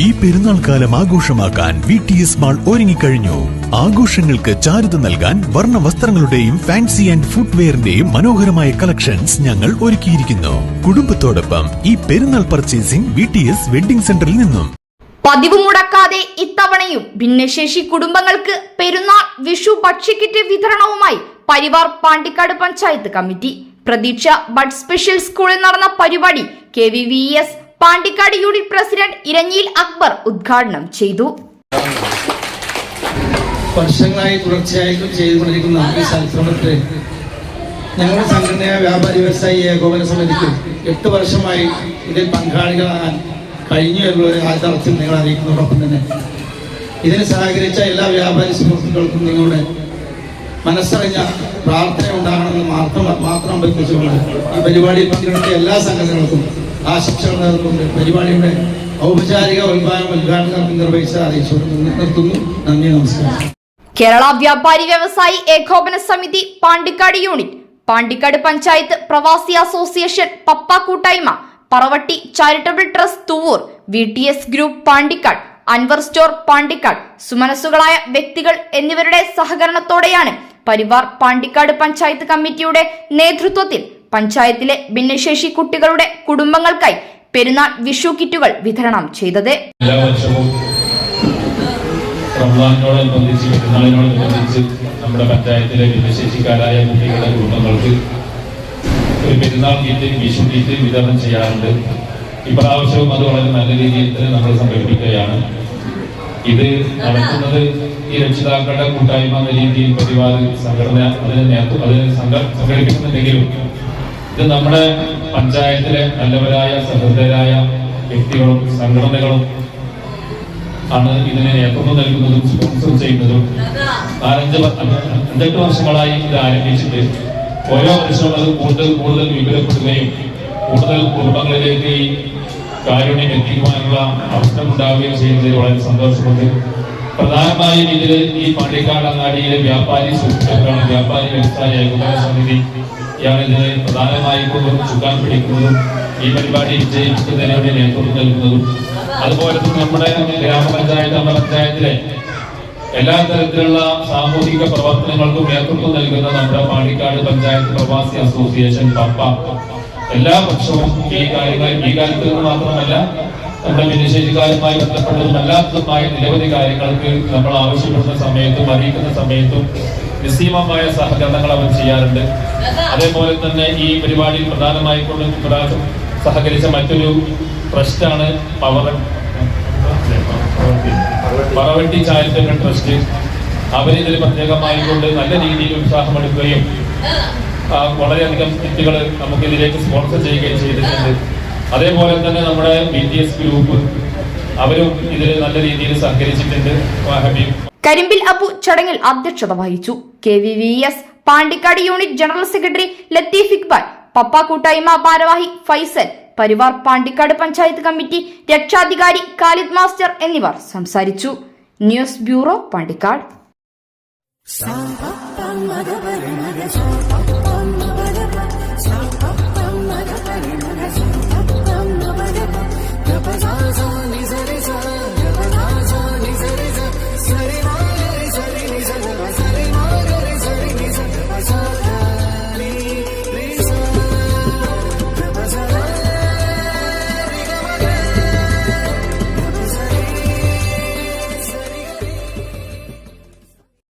ഈ പെരുന്നാൾ കാലം ആഘോഷമാക്കാൻ VTS മാൾ ഒരുങ്ങിക്കഴിഞ്ഞു. ആഘോഷങ്ങൾക്ക് ചാരുത നൽകാൻ വർണ്ണ വസ്ത്രങ്ങളുടെയും ഫാൻസി ആൻഡ് ഫുട്വെയറിന്റെയും മനോഹരമായ കളക്ഷൻസ് ഞങ്ങൾ ഒരുക്കിയിരിക്കുന്നു. കുടുംബത്തോടൊപ്പം ഈ പെരുന്നാൾ പർച്ചേസിംഗ് VTS വെഡിംഗ് സെന്ററിൽ നിന്നും. പതിവ് മുടക്കാതെ ഇത്തവണയും ഭിന്നശേഷി കുടുംബങ്ങൾക്ക് പെരുന്നാൾ വിഷു ഭക്ഷ്യക്കിറ്റ് വിതരണവുമായി പരിവാർ പാണ്ടിക്കാട് പഞ്ചായത്ത് കമ്മിറ്റി. പ്രതീക്ഷ ബഡ് സ്പെഷ്യൽ സ്കൂളിൽ നടന്ന പരിപാടി KVVS Pandikkad unit president ഇരഞ്ഞിയിൽ Akbar ഉദ്ഘാടനം ചെയ്തു. വർഷങ്ങളായി തുടർച്ചയായിട്ടും ചെയ്തുകൊണ്ടിരിക്കുന്ന ഈ സൽക്രമത്തെ ഞങ്ങളുടെ സംഘടനയായ വ്യാപാരി വ്യവസായി ഏകോപന സമിതിക്ക് 8 വർഷമായി ഇതിൽ പങ്കാളികളാകാൻ കഴിഞ്ഞു എന്നുള്ള ആദ്യത്തിൽ നിങ്ങൾ അറിയിക്കുന്നതോടൊപ്പം തന്നെ ഇതിന് സഹകരിച്ച എല്ലാ വ്യാപാരി സുഹൃത്തുക്കൾക്കും നിങ്ങളുടെ മനസ്സറിഞ്ഞ പ്രാർത്ഥന ഉണ്ടാകണമെന്ന് മാത്രം അഭ്യർത്ഥിച്ചുകൊണ്ട് ഈ പരിപാടിയിൽ പങ്കെടുത്ത എല്ലാ സംഘടനകൾക്കും ആശംസകൾ നേർന്നുകൊണ്ട് പരിപാടിയുടെ ഔപചാരിക ഉദ്ഘാടനം നിർവഹിച്ച അറിയിച്ചുകൊണ്ട് നിർത്തുന്നു. നന്ദി, നമസ്കാരം. കേരള വ്യാപാരി വ്യവസായി ഏകോപന സമിതി പാണ്ടിക്കാട് യൂണിറ്റ്, പാണ്ടിക്കാട് പഞ്ചായത്ത് പ്രവാസി അസോസിയേഷൻ, പപ്പ കൂട്ടായ്മ, Paravatti charitable trust Thuvvur, VTS group Pandikkad, Anwar store Pandikkad, സുമനസ്സുകളായ വ്യക്തികൾ എന്നിവരുടെ സഹകരണത്തോടെയാണ് പരിവാർ പാണ്ടിക്കാട് പഞ്ചായത്ത് കമ്മിറ്റിയുടെ നേതൃത്വത്തിൽ പഞ്ചായത്തിലെ ഭിന്നശേഷി കുട്ടികളുടെ കുടുംബങ്ങൾക്കായി പെരുന്നാൾ വിഷു കിറ്റുകൾ വിതരണം ചെയ്തത്. എല്ലാ വർഷവും റമദാനോടനുബന്ധിച്ച് പെരുന്നാളിനോടനുബന്ധിച്ച് നമ്മുടെ പഞ്ചായത്തിലെ ഭിന്നശേഷിക്കാരായ കുട്ടികളുടെ കുടുംബങ്ങൾക്ക് ഒരു പെരുന്നാൾ കിറ്റ്, വിഷു കിറ്റ് വിതരണം ചെയ്യാറുണ്ട്. ഇപ്രാവശ്യവും അത് വളരെ നല്ല രീതിയിൽ തന്നെ നമ്മൾ സംഘടിപ്പിക്കുകയാണ്. ഇത് നടത്തുന്നത് ഈ രക്ഷിതാക്കളുടെ കൂട്ടായ്മ എന്ന രീതിയിൽ പരിവാർ സംഘടന സംഘടിപ്പിക്കുന്നുണ്ടെങ്കിലും ഇത് നമ്മുടെ പഞ്ചായത്തിലെ നല്ലവരായ സഹൃദയരായ വ്യക്തികളും സംഘടനകളും ആണ് ഇതിന് നേതൃത്വം നൽകുന്നതും സ്പോൺസർ ചെയ്യുന്നതും. 5-8 വർഷങ്ങളായി ഇത് ആരംഭിച്ചിട്ട് ഓരോ വർഷവും അത് കൂടുതൽ വിപുലപ്പെടുകയും കൂടുതൽ കുടുംബങ്ങളിലേക്ക് ഈ കാരുണ്യം എത്തിക്കുവാനുള്ള അവസരം ഉണ്ടാവുകയും ചെയ്യുന്നതിൽ വളരെ സന്തോഷമുണ്ട്. പ്രധാനമായും ഇതിൽ ഈ പാണ്ടിക്കാട് അങ്ങാടിയിലെ വ്യാപാരി സുഹൃത്തുക്കളാണ്, വ്യാപാരി വ്യവസായ ഏകോപന സമിതി ഇതിന് പ്രധാനമായും ചുക്കാൻ പിടിക്കുന്നതും ഈ പരിപാടി വിജയിപ്പിക്കുന്നതിന് വേണ്ടി നേതൃത്വം നൽകുന്നതും. അതുപോലെ തന്നെ നമ്മുടെ പഞ്ചായത്തിലെ എല്ലാ തരത്തിലുള്ള സാമൂഹിക പ്രവർത്തനങ്ങൾക്കും നേതൃത്വം നൽകുന്ന നമ്മുടെ പാണ്ടിക്കാട് പഞ്ചായത്ത് പ്രവാസി അസോസിയേഷൻ, പപ്പ, എല്ലാ വർഷവും ഈ കാലത്ത് നിന്ന് മാത്രമല്ല നമ്മുടെ ഭിന്നശേഷിക്കാരുമായി ബന്ധപ്പെട്ടതും അല്ലാത്തതുമായ നിരവധി കാര്യങ്ങൾക്ക് നമ്മൾ ആവശ്യപ്പെടുന്ന സമയത്തും അറിയിക്കുന്ന സമയത്തും നിസ്സീമമായ സഹകരണങ്ങൾ അവർ ചെയ്യാറുണ്ട്. അതേപോലെ തന്നെ ഈ പരിപാടിയിൽ പ്രധാനമായി കൊണ്ട് സഹകരിച്ച മറ്റൊരു ട്രസ്റ്റാണ് പറവട്ടി ചാരിറ്റബിൾ ട്രസ്റ്റ്. അവരിതിൽ പ്രത്യേകമായി കൊണ്ട് നല്ല രീതിയിൽ ഉത്സാഹമെടുക്കുകയും വളരെയധികം കിറ്റുകൾ നമുക്കിതിലേക്ക് സ്പോൺസർ ചെയ്യുകയും ചെയ്തിട്ടുണ്ട്. അതേപോലെ തന്നെ നമ്മുടെ VTS ഗ്രൂപ്പ് അവരും ഇതിൽ നല്ല രീതിയിൽ സഹകരിച്ചിട്ടുണ്ട്. കരിമ്പിൽ അബു ചടങ്ങിൽ അധ്യക്ഷത വഹിച്ചു. KVVS Pandikkad unit general secretary Latheef Iqbal, Pappa കൂട്ടായ്മ ഭാരവാഹി ഫൈസൽ, പരിവാർ പാണ്ടിക്കാട് പഞ്ചായത്ത് കമ്മിറ്റി രക്ഷാധികാരി ഖാലിദ് മാസ്റ്റർ എന്നിവർ സംസാരിച്ചു. News bureau, Pandikkad.